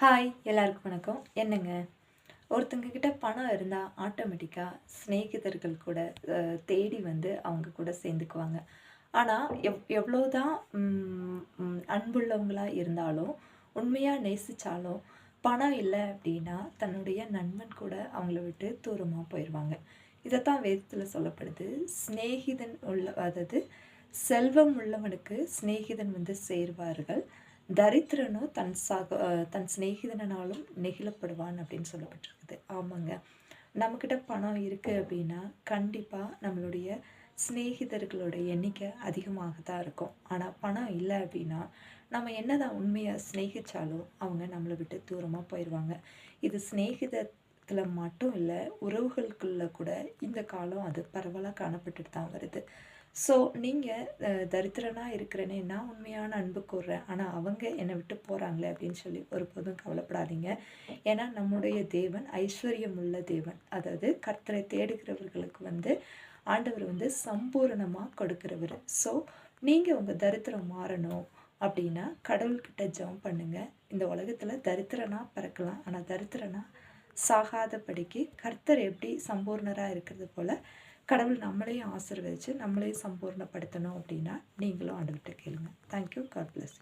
Hi எல்லாருக்கும் வணக்கம். என்னங்க ஒருத்தங்க கிட்ட பணம் இருந்தால் ஆட்டோமேட்டிக்காக சிநேகிதர்கள் கூட தேடி வந்து அவங்க கூட சேர்ந்துக்குவாங்க. ஆனால் எவ்வளோதான் அன்புள்ளவங்களாக இருந்தாலும் உண்மையாக நேசித்தாலும் பணம் இல்லை அப்படின்னா தன்னுடைய நண்பன் கூட அவங்கள விட்டு தூரமாக போயிடுவாங்க. இதைத்தான் வேதத்தில் சொல்லப்படுது. சிநேகிதன் அதாவது செல்வம் உள்ளவனுக்கு சிநேகிதன் வந்து சேர்வார்கள், தரித்திரனோ தன் சிநேகிதனாலும் நெகிழப்படுவான் அப்படின்னு சொல்லப்பட்டிருக்குது. ஆமாங்க, நம்மக்கிட்ட பணம் இருக்குது அப்படின்னா கண்டிப்பாக நம்மளுடைய சிநேகிதர்களோட எண்ணிக்கை அதிகமாக தான் இருக்கும். ஆனால் பணம் இல்லை அப்படின்னா நம்ம என்னதான் உண்மையாக சிநேகித்தாலும் அவங்க நம்மளை விட்டு தூரமாக போயிடுவாங்க. இது சிநேகிதத்தில் மட்டும் இல்லை, உறவுகளுக்குள்ள கூட இந்த காலம் அது பரவலாக காணப்பட்டுட்டு தான் வருது. ஸோ நீங்கள் தரித்திரனா இருக்கிறேனே, நான் உண்மையான அன்பு கூர்றேன், ஆனால் அவங்க என்னை விட்டு போகிறாங்களே அப்படின்னு சொல்லி ஒருபோதும் கவலைப்படாதீங்க. ஏன்னா நம்முடைய தேவன் ஐஸ்வர்யம் உள்ள தேவன். அதாவது கர்த்தரை தேடுகிறவர்களுக்கு வந்து ஆண்டவர் வந்து சம்பூரணமாக கொடுக்கிறவர். ஸோ நீங்கள் உங்கள் தரித்திரம் மாறணும் அப்படின்னா கடவுள்கிட்ட ஜெபம் பண்ணுங்கள். இந்த உலகத்தில் தரித்திரனா பிறக்கலாம், ஆனால் தரித்திரனா சாகாதபடிக்கு கர்த்தர் எப்படி சம்பூர்ணராக இருக்கிறது போல் கடவுள் நம்மளையும் ஆசீர்வதித்து நம்மளையும் சம்பூர்ணப்படுத்தணும் அப்படின்னா நீங்களும் ஆண்டவர்கிட்ட கேளுங்க. தேங்க்யூ. God plus.